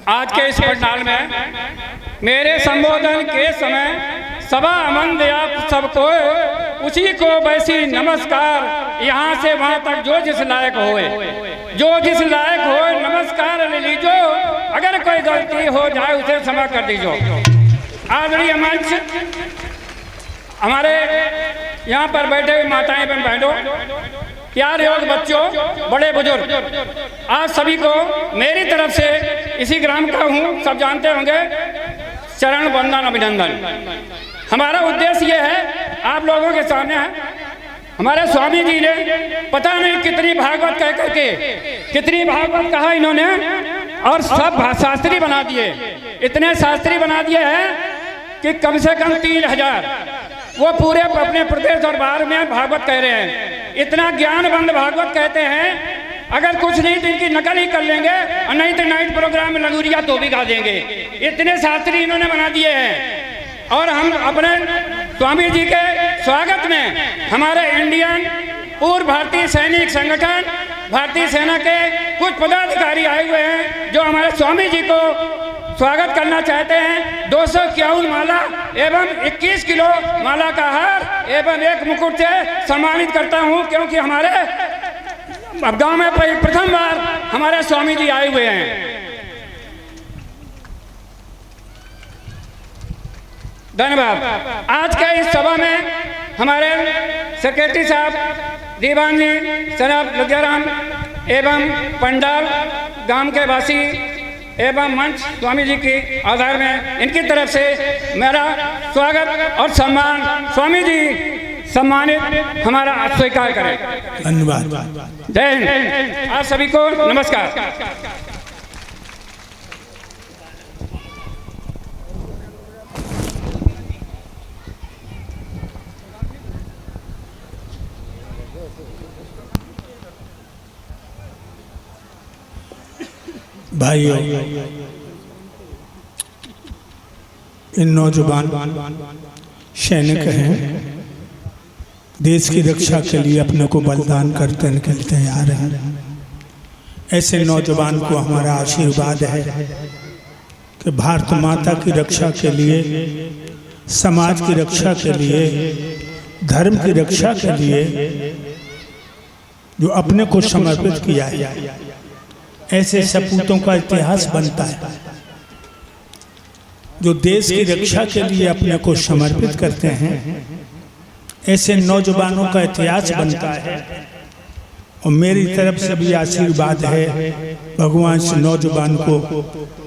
आज के इस पंडाल में मेरे संबोधन के समय सभा अमन दया सबको, उसी को वैसी नमस्कार, यहाँ से वहाँ तक जो जिस लायक होए, जो जिस लायक होए नमस्कार ले लीजो, अगर कोई गलती हो जाए उसे क्षमा कर दीजो। आदरणीय मंच, हमारे यहाँ पर बैठे हुए माताएं एवं बहनों, प्यारे योग बच्चों, बड़े बुजुर्ग, आज सभी को मेरी तरफ से, इसी ग्राम का हूँ, सब जानते होंगे, चरण वंदन अभिनंदन। हमारा उद्देश्य ये है, आप लोगों के सामने है, हमारे स्वामी जी ने पता नहीं कितनी भागवत कह करके, कितनी भागवत कहा इन्होंने, और सब शास्त्री बना दिए, इतने शास्त्री बना दिए हैं कि कम से कम 3000 वो पूरे अपने प्रदेश और बाहर में भागवत कह रहे हैं। इतना ज्ञानबंद भागवत कहते हैं, अगर कुछ नहीं तो इनकी नकल ही कर लेंगे, और नहीं तो नाइट प्रोग्राम में लगूरिया तो भी गा देंगे। इतने शास्त्री इन्होंने बना दिए हैं। और हम अपने स्वामी जी के स्वागत में हमारे इंडियन पूर्व भारतीय सैनिक संगठन, भारतीय सेना के कुछ पदाधिकारी आए हुए हैं, जो हमारे स्वामी जी को स्वागत करना चाहते हैं। 251 माला एवं 21 किलो माला का हार एवं एक मुकुट से सम्मानित करता हूं, क्योंकि हमारे गांव में प्रथम बार हमारे स्वामी जी आए हुए हैं। धन्यवाद। आज के इस सभा में हमारे सेक्रेटरी साहब दीवान जी जनाब लुधियाराम एवं पंडाल गांव के वासी एवं मंच स्वामी जी की आधार में इनकी तरफ से मेरा स्वागत और सम्मान, स्वामी जी सम्मानित हमारा स्वीकार करें। धन्यवाद। जय हिंद। आप सभी को नमस्कार। भाइयों, इन नौजवान सैनिक हैं, देश की रक्षा के लिए अपने को बलिदान करते निकल तैयार हैं। ऐसे नौजवान को हमारा आशीर्वाद है कि भारत माता की रक्षा के लिए, समाज की रक्षा के लिए, धर्म की रक्षा के लिए जो अपने को समर्पित किया है, ऐसे सपूतों का इतिहास बनता है। जो देश की रक्षा के लिए अपने को समर्पित करते हैं, ऐसे नौजवानों का इतिहास बनता है। और मेरी तरफ से भी आशीर्वाद है, भगवान से नौजवान को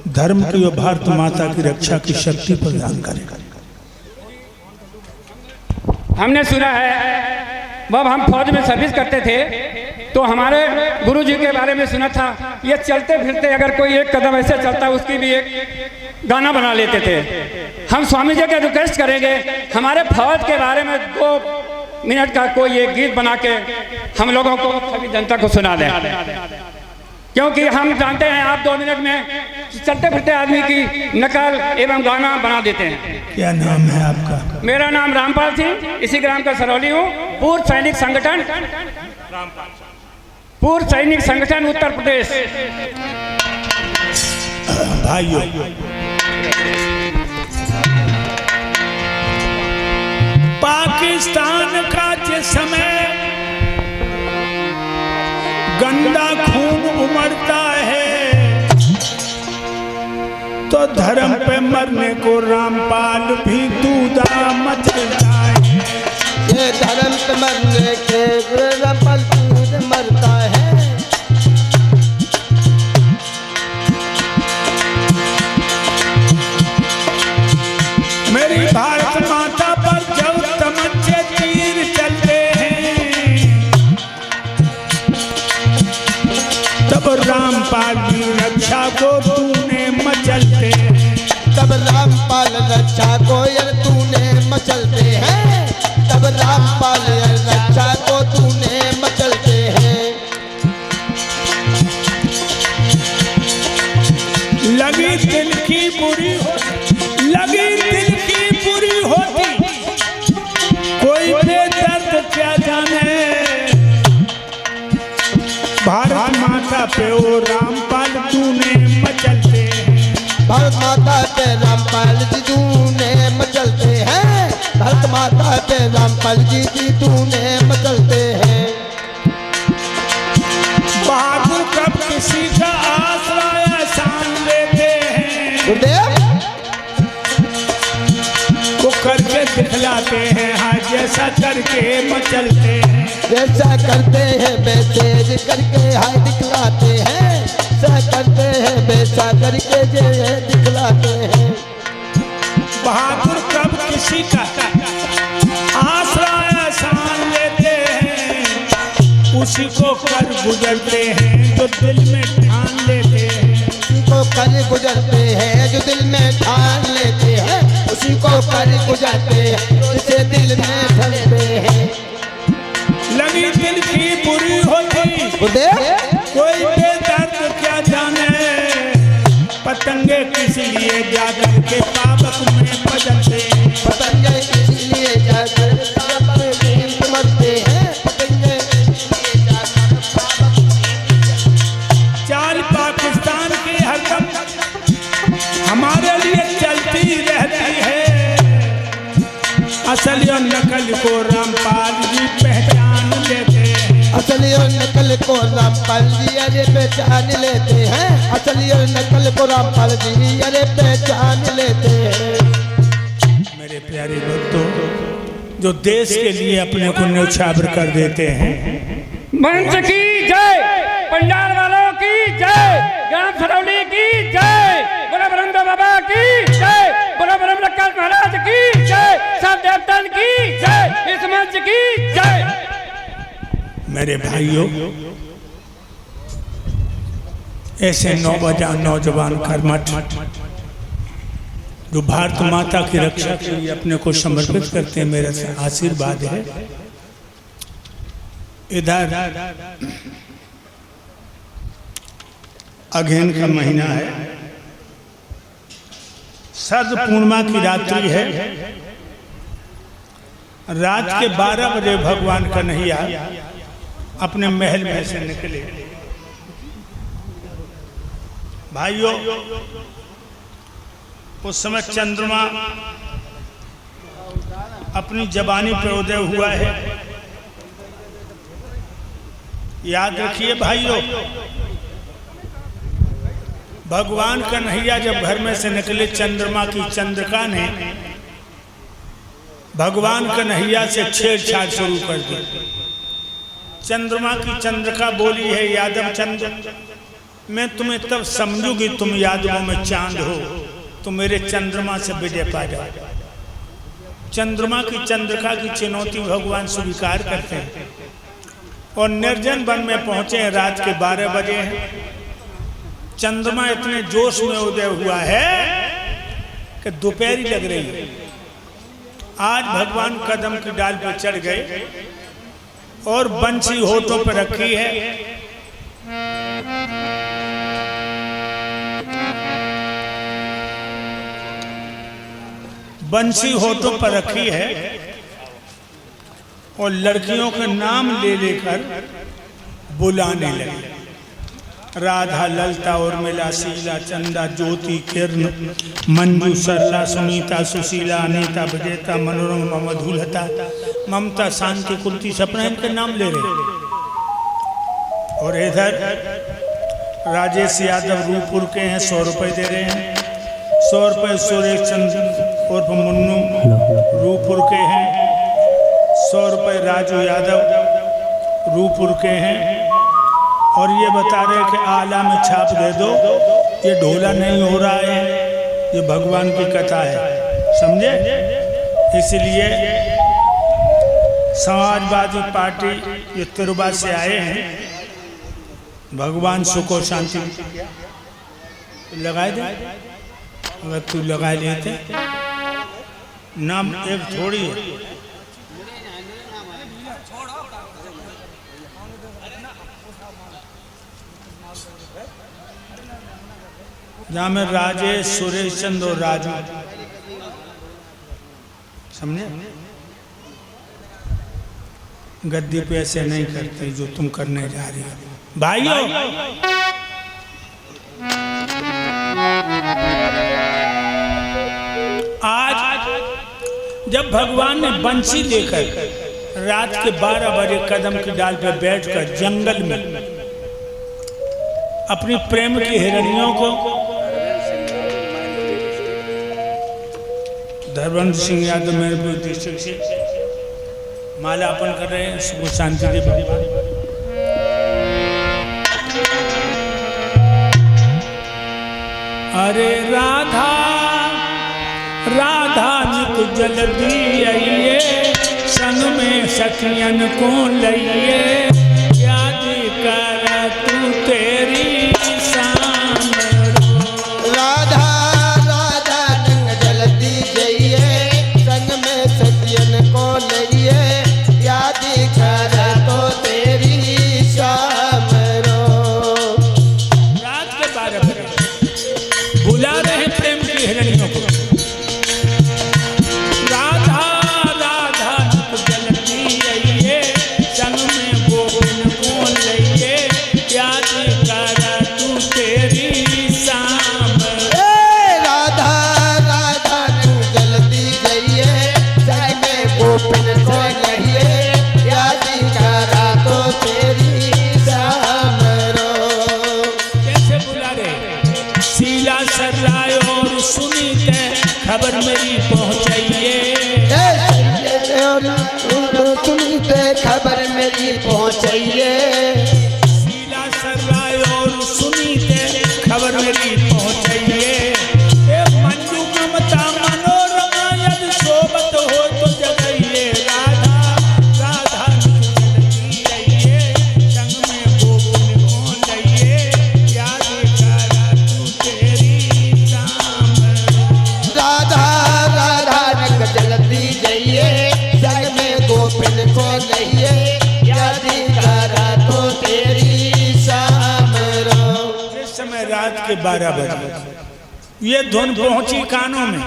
धर्म की और भारत माता की रक्षा की शक्ति प्रदान करेगा। हमने सुना है, जब हम फौज में सर्विस करते थे तो हमारे गुरु जी के बारे में सुना था, ये चलते फिरते अगर कोई एक कदम ऐसे चलता उसकी भी एक गाना बना लेते थे। हम स्वामी जी के रिक्वेस्ट करेंगे, हमारे फौज के बारे में 2 मिनट का कोई एक गीत बना के हम लोगों को, सभी जनता को सुना दें, क्योंकि हम जानते हैं आप 2 मिनट में चलते फिरते आदमी की नकल एवं गाना बना देते हैं। क्या नाम है आपका? मेरा नाम रामपाल सिंह, इसी ग्राम का सरौली हूँ। पूर्व सैनिक संगठन, पूर्व सैनिक संगठन उत्तर प्रदेश। भाइयों, पाकिस्तान का जिस समय गंदा खून उमड़ता है, तो धर्म पे मरने को रामपाल भी दूधा मचलता है। ये धर्म पे मरने के रामपाल दूध मरता है। मेरी भारत माता पर जब तमंचे तीर चलते हैं, तब रामपाल की रक्षा को तूने मचलते हैं। तब रामपाल रक्षा को यार तूने मचलते हैं। तब रामपाल रक्षा को तूने मचलते हैं। लगी दिल की बुरी होती, लगी दिल की बुरी होती, कोई बेदर्द क्या जाने। भारत माता पे ओ रामपाल तूने मचलते हैं। गुरुदेव वो करके दिखलाते हैं, हाँ जैसा करके मचलते हैं। जैसा करते हैं वैसे करके हाय दिखलाते हैं, ऐसा करते हैं वैसा करके जे दिखलाते हैं। बहादुर कब किसी का आसरा आसान लेते हैं, उसी को कर गुजरते हैं जो दिल में ठान लेते हैं। उसी को कर गुजरते हैं जो दिल में ठान लेते हैं, उसी को कर गुजरते हैं जिसे दिल में ढलते हैं। लगी दिल की बुरी होती गुरुदेव कोई बेदर्द क्या जाने, पतंगे किस लिए जाकर के पावक में बदलते हैं। पतंगे इसलिए जाकर पावक में मरते हैं, पतंगे इसलिए जाकर पावक में। चाल पाकिस्तान की हरदम हमारे लिए चलती रहती है, असली और नकल को रामपाल जी पहचान लेते हैं। असली और नकल को रामपाल जी अरे पहचान लेते हैं, असली और नकल को रामपाल जी अरे पहचान लेते हैं। मेरे प्यारे भक्तों, जो देश के लिए अपने को न्यौछावर कर देते हैं। मंच की जय, पंडाल वालों की जय, ग्राम सरौली की जय, बोलो ब्रह्म बाबा की जय, बोलो ब्रह्म लक्ष्मण महाराज की जय, सब देवतन की जय, इस मंच की जय। मेरे भाइयों, ऐसे नौजवान कर्मठ जो भारत माता की रक्षा के लिए अपने को समर्पित करते हैं, मेरा से आशीर्वाद है। इधर अगहन का महीना है, शरद पूर्णिमा की रात्रि है। रात के 12 बजे भगवान कन्हैया अपने महल में से निकले। भाइयों, उस समय चंद्रमा अपनी जवानी पर उदय हुआ है। याद रखिए भाइयों, भगवान कन्हैया जब घर में से निकले, चंद्रमा की चंद्रिका ने भगवान कन्हैया से छेड़छाड़ शुरू कर दी। चंद्रमा की चंद्रिका बोली है, यादव चंद्र, मैं तुम्हें तब समझूंगी तुम यादवों में चांद हो, तो मेरे चंद्रमा से विजय पा जाओ। चंद्रमा की चंद्रिका की चुनौती भगवान स्वीकार करते हैं और निर्जन वन में पहुंचे हैं। रात के 12 बजे हैं। चंद्रमा इतने जोश में उदय हुआ है कि दोपहरी लग रही है। आज भगवान कदम की डाल पर चढ़ गए और बंसी होठों पर रखी है। बंसी होठों पर रखी है और लड़कियों के नाम ले लेकर बुलाने लगे। राधा, ललता, उर्मिला, शीला, चंदा, ज्योति, किरण, मंजू, सरला, सुनीता, सुशीला, अनीता, विजेता, मनोरमा, मधुलता, ममता, शांति, कुर्ती, सपना, इनके नाम ले रहे। और इधर राजेश यादव रूपपुर के हैं, 100 रुपये दे रहे हैं। 100 रुपये सुरेश चंद्र उर्फ मुन्नू रूपपुर के हैं। 100 रुपये राजू यादव रूपपुर के हैं। और ये बता रहे कि आला में छाप दे दो, ये ढोला नहीं हो रहा है, ये भगवान की कथा है, समझे। इसलिए समाजवादी पार्टी ये तिरुबा से आए हैं। भगवान सुख और शांति लगाए दे। अगर तू लगा लेते नाम एक थोड़ी है। जहाँ में राजेश, सुरेश चंद्र और राजू, समझे। गद्दी पे ऐसे नहीं करते जो तुम करने जा रही हो भाइयों। आज जब भगवान ने बंसी लेकर रात के 12 बजे कदम की डाल पर बैठकर जंगल में अपनी प्रेम की हिरणियों को हरवंश सिंह यादव मेरे डिस्ट्रिक्ट से माला अर्पण कर रहे हैं। सुबह शांति दे बाबा। अरे राधा राधा निक जल्दी आइए, संग में सखियन को लइए, याद कर तू तेरी शाम रो। राधा राधा निक जल्दी जाइए, संग में सखियन को लइए, याद कर तो तेरी शाम रो। रात के 12 बजे बुला रहे प्रेम की हिरणियों को। राधा राधा जल्दी आइए, संग में गोविंद को लइए, याद कर तू तेरी शाम। राधा राधा निक जल्दी जाइए, संग में गोपिन को लइए, याद कर तो तेरी शाम रो। कैसे बुला रहे? शीला सर्राय और सुनीत खबर मेरी पहुंचाइए, सुनते खबर मेरी पहुंचाइए। शीला सर्राय और सुनीत खबर मेरी पहुंचाइए। ए मंजू ममता मनोरमा यदि सोबत हो तो जगाइए, राधा राधा जल्दी आइए, संग में गोविंद को लइए, याद कर तू तेरी शाम। राधा राधा निक जल्दी जाइए, संग में गोपिन को लइए, याद कर तो तेरी शाम रो। इस समय रात के 12 बजे ये धुन पहुंची कानों में।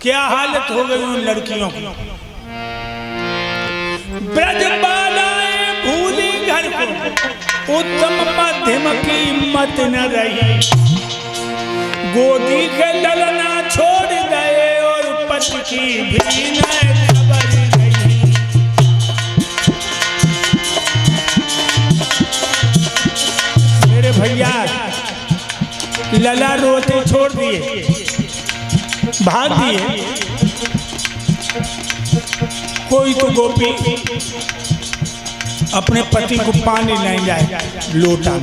क्या हालत हो गई उन लड़कियों की। ब्रज बालाएं भूली घर को, उत्तम मध्यम की मत न रही, गोदी के ललना छोड़ गए और पति की भी न खबर रही। मेरे भैया लला रोते छोड़ दिए, भाग दिए। कोई तो गोपी अपने पति को पानी ले जाए लोटा,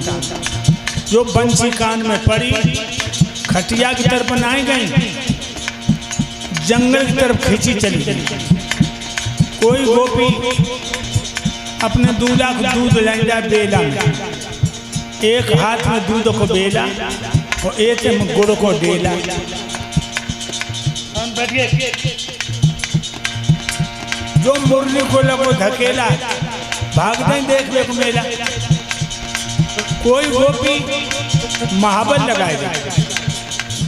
जो बंसी कान में पड़ी, खटिया की तरफ बनाई गई, जंगल की तरफ खींची चली गई। कोई गोपी अपने दूल्हा को दूध ले जाए बेला में, एक हाथ में दूध को बेला और एक में गुड़ को डेला। जो मुरली को लगो धकेला, भागते देख देखो मेला। कोई गोपी महाबर लगाएगा,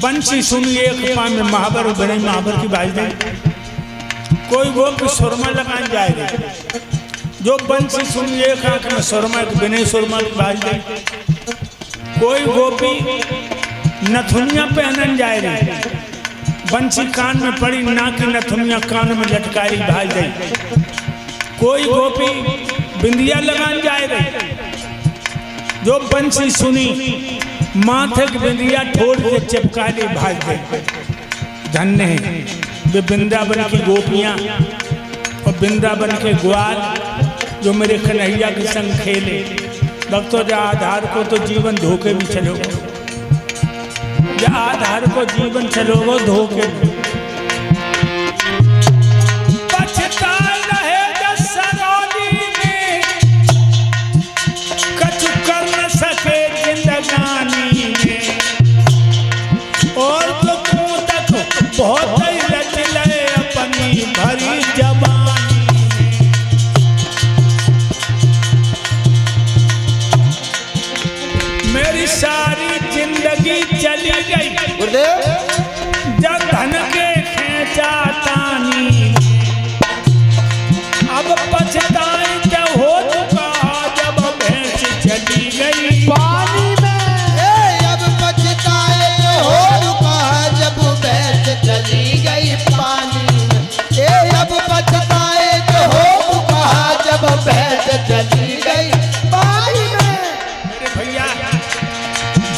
बंसी सुनिए एक पान में महाबर बने, महाबर की बाज दे। कोई गोपी सुरमा लगाने जाएगा, जो बंसी सुनिए एक आंख में सुरमा बिना सुरमा की बाज दे। कोई गोपी नथुनिया पहनन जाए रही, बंसी कान में पड़ी, नाक की नथुनिया कान में लटकाई भाज गई। कोई गोपी बिंदिया लगान जाए रही, जो बंसी सुनी माथे की बिंदिया ठोड़ के चिपका ली भाज गई। धन्य है वे वृंदावन की गोपियाँ और वृंदावन के ग्वाल, जो मेरे कन्हैया के संग खेले। भक्तों जा आधार को तो जीवन धोखे भी चलोगे, या आधार को जीवन चलोगे धोखे। पछता रहे दसरौली में, कछु कर न सके जिंदगानी में, और तो तू तक बहुत ही रच ले अपनी भरी जबानी। मेरी सारी जिंदगी चली गई जब धन के खेचा तानी, अब पछताए जब हो चुका, जब भैंस चली गई पानी में। अब पछताए हो चुका, जब भैंस चली गई पानी में। अब पछताए हो चुका, जब भैंस चली गई पानी में। मेरे भैया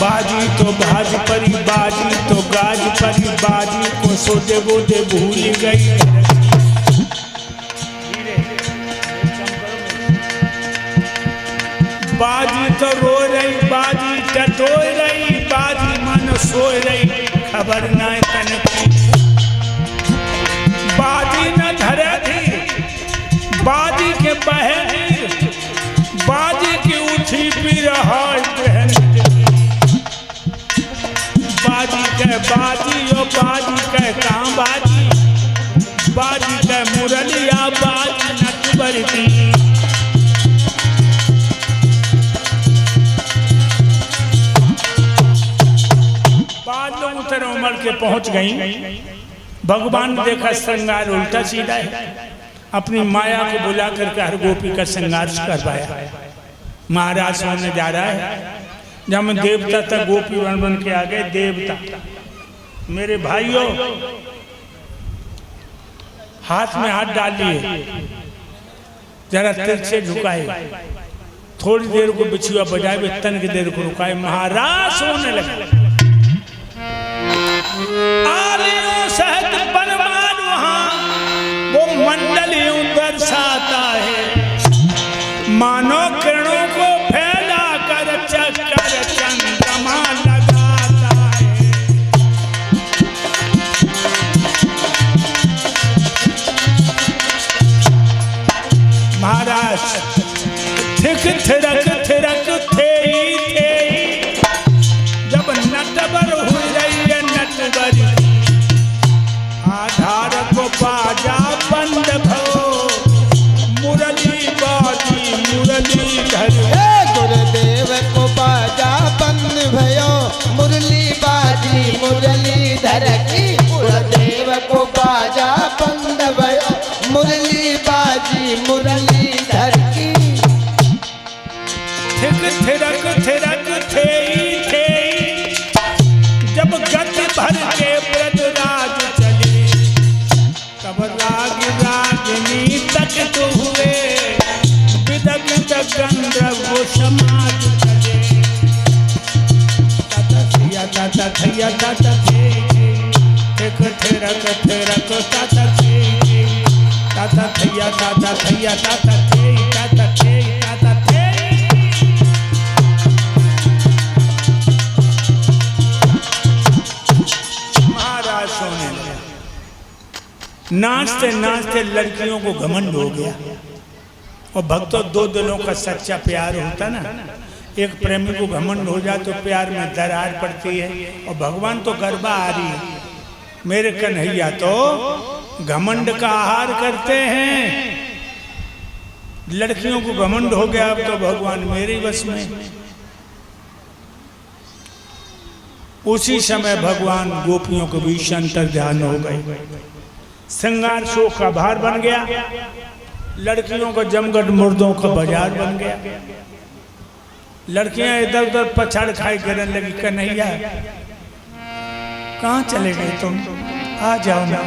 बाजी तो भाज परी, बाजी तो गाज परी, बाजी को सोते बोते भूल गई। बाजी तो रो रही, बाजी टटोय रही, बाजी मन सोय रही, खबर न तन की। बाजी न धरे थी, बाजी के बहन, बाजी की उठी पी रहा बहन। बाजी के बाजी ओ बाजी के काम बाजी, बाजी के मुरलिया बाजी नटवर की। बाद लोग उतर उमड़ के पहुंच गई। भगवान ने देखा श्रृंगार उल्टा सीधा है, अपनी माया को बुला करके हर गोपी का श्रृंगार करवाया। महाराज होने जा रहा है, जब हम देवता तक गोपी बन के आ गए। देवता मेरे भाइयों हाथ में हाथ डालिए, जरा तिल से झुकाए, थोड़ी देर को बिछुआ बजाए, तन की देर को रुकाए। महाराज होने लगे। आलियों सहित बनवान वहां वो मंडल यूं दर्शाता है, मानो किरणों को फैला कर चक्कर चंद्रमा लगाता है। महाराज थिक थिरक थिरक थे जब नटवर हुई रही है नटवर, आधार को बाजा बंद भो, मुरली बाजी मुरली धर। गुरुदेव को बाजा बंद भयो, मुरली बाजी मुरली धर की। गुरुदेव को बाजा बंद भयो, मुरली बाजी मुरली धर की। थिक थिरक थिरक थे जब गति भर के ब्रजराज चले, तब राग रागिनी तक तो हुए, विदग्ध गंधर्व समाज चले। ताता थैया ताता थैया ताता थे, थिक थिरक थिरक ताता थे, ताता थैया ताता थैया ताता थे, ताता थे ताता थे। नाचते नाचते लड़कियों को घमंड हो गया। और भक्तों, दो दिलों का सच्चा प्यार होता ना, एक प्रेमी को घमंड हो जाए तो प्यार में दरार पड़ती है। और भगवान तो गरबा आ रही है, मेरे कन्हैया तो घमंड का आहार करते हैं। लड़कियों को घमंड हो गया, अब तो भगवान मेरे बस में। उसी समय भगवान गोपियों के बीच अंतर्ध्यान हो गए। श्रृंगार शो का भार बन गया, लड़कियों का जमघट मुर्दों का बाजार बन गया। लड़कियां इधर उधर पछाड़ खाई करने लगी। कन्हैया कहाँ चले गए तुम, आ जाओ ना।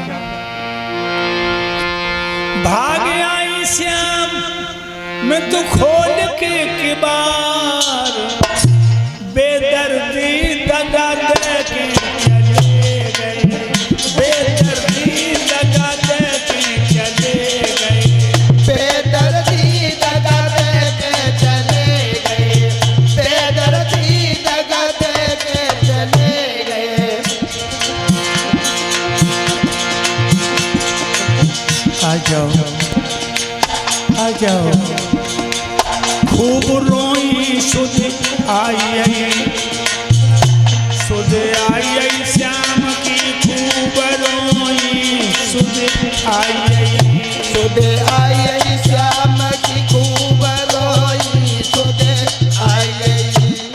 भाग आई श्याम मैं तो खोल के किबार, बेदर्दी दगा दे के चले गए, बेदर्दी दगा दे के चले गए, बेदर्दी दगा दे के चले गए, बेदर्दी दगा दे के चले गए। आ जाओ आ जाओ। खूब रोई सुध आई, सुध आई श्याम की खूब रोई, सुध आई, सुध आई श्याम की खूब रोई, सुध आई,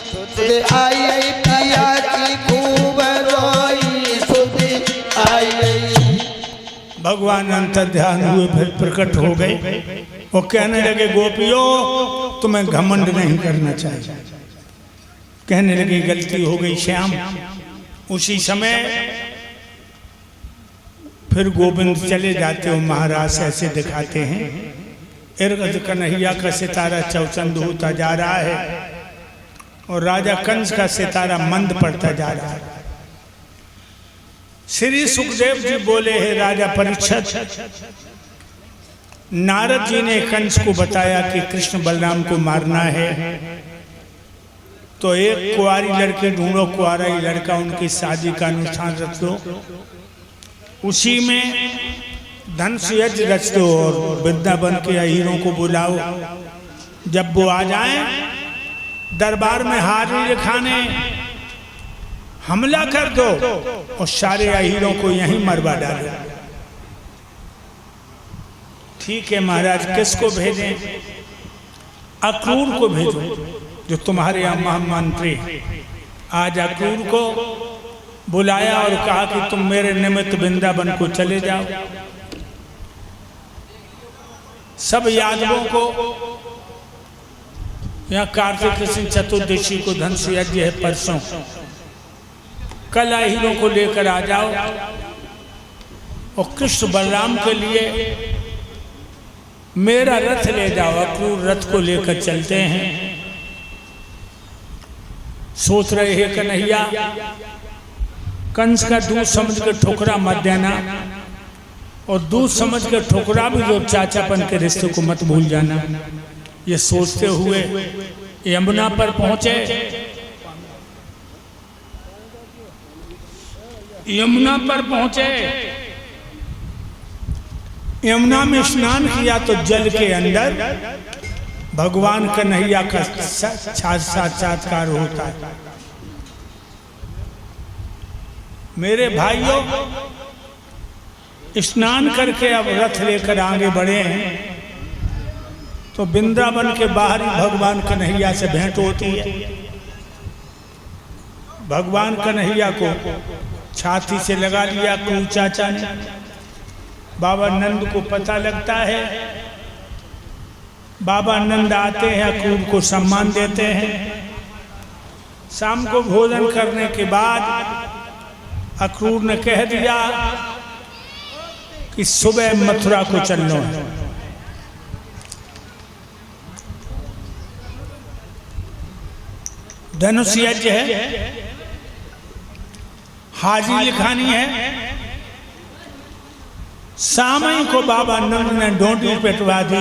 सुध आई पिया की खूब रोई, सुध आई। भगवान अंतर्ध्यान हुए, फिर प्रकट हो गए। वो कहने लगे, गोपियों तुम्हें घमंड नहीं करना चाहिए। कहने लगे, गलती हो गई श्याम। उसी समय फिर गोविंद चले जाते हो, महाराज ऐसे दिखाते हैं। इर्द कन्हैया का सितारा चौचंद होता जा रहा है और राजा कंस का सितारा मंद पड़ता जा रहा है। श्री सुखदेव जी बोले हैं राजा परीक्षित, नारद जी ने कंस को बताया कि कृष्ण बलराम को मारना है, तो एक कुंवारी लड़की ढूंढो, कुंवारा ही लड़का उनकी शादी का अनुष्ठान रच दो, उसी में धन से यज्ञ रच दो और वृंदावन के हीरों को बुलाओ। जब वो आ जाएं दरबार में हाजिरी दिखाने हमला कर दो और सारे हीरों को यहीं मरवा डालो। ठीक है महाराज, किसको भेजें? अक्रूर को भेजो जो तुम्हारे यहाँ महामंत्री। आज अक्रूर को बुलाया और कहा कि तुम मेरे निमित्त वृंदावन को चले जाओ। सब यादवों को, यहाँ कार्तिक कृष्ण चतुर्दशी को धन से यज्ञ है परसों, कल हीरों को लेकर आ जाओ और कृष्ण बलराम के लिए मेरा रथ ले जाओ। अक्रूर रथ को लेकर चलते हैं। सोच रहे हैं कन्हैया, कंस का दूध समझ कर ठोकरा मत देना, और दूध समझ कर ठोकरा भी जो चाचापन के रिश्ते को मत भूल जाना। ये सोचते हुए यमुना पर पहुंचे। यमुना पर पहुंचे, यमुना में स्नान किया तो जल के अंदर भगवान कन्हैया का साक्षात्कार होता है। मेरे भाइयों, स्नान करके अब रथ लेकर आगे बढ़े हैं तो वृंदावन के बाहर ही भगवान कन्हैया से भेंट होती है। भगवान कन्हैया को छाती से लगा लिया क्रूर चाचा ने। बाबा नंद को पता लगता है, बाबा नंद आते हैं, अक्रूर को सम्मान देते हैं। शाम को भोजन करने के बाद अक्रूर ने कह दिया कि सुबह मथुरा को चलना है। धनुष यज्ञ है, हाजिरी लिखानी है। सामई को बाबा नंद ने डोंटी पेटवा दी।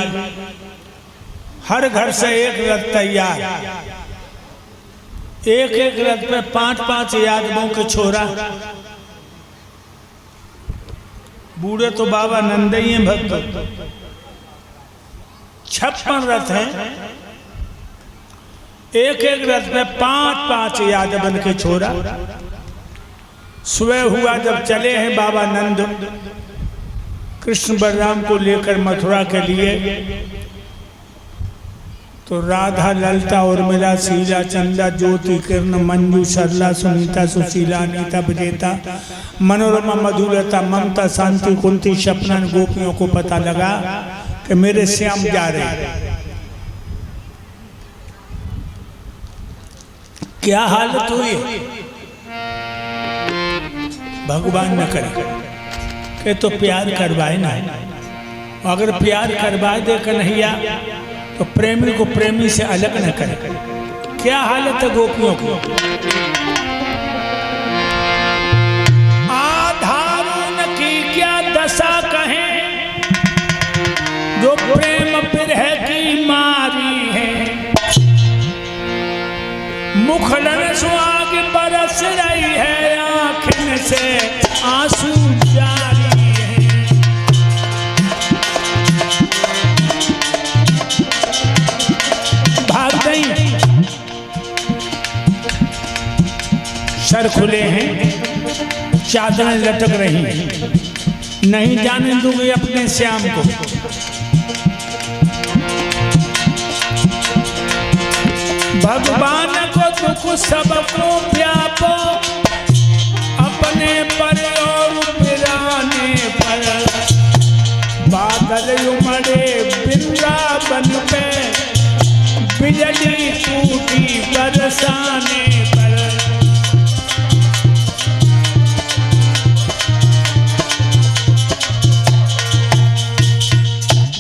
हर घर से एक रथ तैयार, एक एक रथ पे 5-5 यादवों के छोरा। बूढ़े तो बाबा नंद ही हैं भक्त। 56 रथ हैं, एक एक रथ पे 5-5 यादवन के छोरा। सुबह हुआ जब चले हैं बाबा नंद कृष्ण बलराम को लेकर मथुरा के लिए, तो राधा ललता उर्मिला शीला चंदा ज्योति किरण मंजू सरला सुनीता सुशीला अनीता विजेता मनोरमा मधुरता ममता शांति कुंती सपनन गोपियों को पता लगा कि मेरे श्याम जा रहे हैं। क्या हालत हुई? भगवान न करे कि तो प्यार करवाए ना, अगर प्यार करवाए दे कन्हैया तो प्रेमी को प्रेमी से अलग न करे। क्या हालत है गोपियों की? आधारुन की क्या दशा कहें, जो प्रेम बिरह की मारी है। मुखलन सुहाग बरस रही है, आँखों से आंसू जारी है। भाग गई, सर खुले हैं, चादरें लटक रही हैं। नहीं जाने दूंगी अपने श्याम को। भगवान को दुख सबको व्यापो, अपने पर और बिराने पर। बादल उमड़े वृंदावन पे, बिजली टूटी बरसाने पर।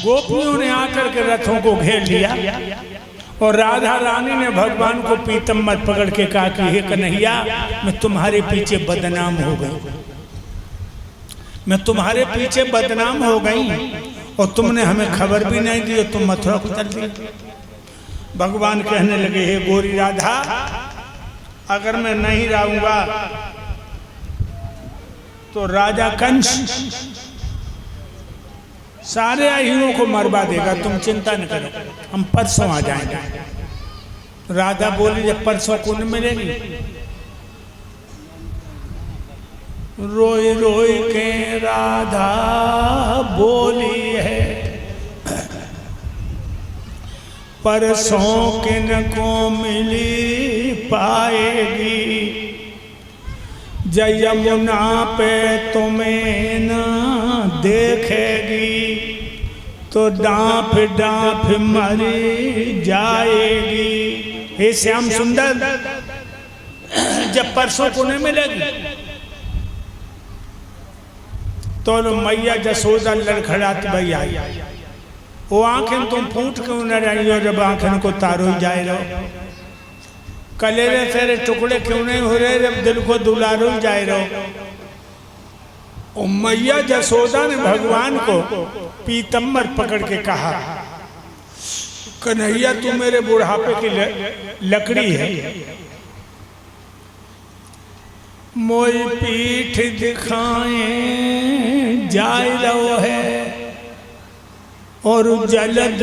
गोपियों ने आकर के रथों को घेर लिया और राधा रानी ने भगवान को पीतम मत पकड़ के कहा कि हे कन्हैया, मैं तुम्हारे पीछे बदनाम हो गई। मैं तुम्हारे पीछे बदनाम हो गई और तुमने हमें खबर भी नहीं दी और तुम मथुरा को चल दी। भगवान कहने लगे, हे गोरी राधा, अगर मैं नहीं रहूंगा तो राजा कंस सारे अहिरों को मरवा देगा, तुम चिंता न करो, हम परसों आ जाएंगे। राधा बोली, जब परसों कौन मिलेगी? रोई रोई के राधा बोली है, परसों किन को मिली पाएगी, जय यमुना पे तुम्हें न देखेगी तो डांफ डांफ मरी जाएगी। हे श्याम सुंदर, जब परसों को नहीं मिलेगी तो मैया जसोदा लड़खड़ात भाई आई, वो आंखें तुम फूट क्यों न रही हो? जब आंखें को तारो जाए रहो, कलेरे तेरे टुकड़े क्यों नहीं हो रहे जब दिल को दुलारो जाए रहो? और मैया जसोदा ने भगवान को पीतम्बर पकड़ के कहा, कन्हैया तू मेरे बुढ़ापे की लकड़ी है, मोई पीठ दिखाए जाए रहो है और जलद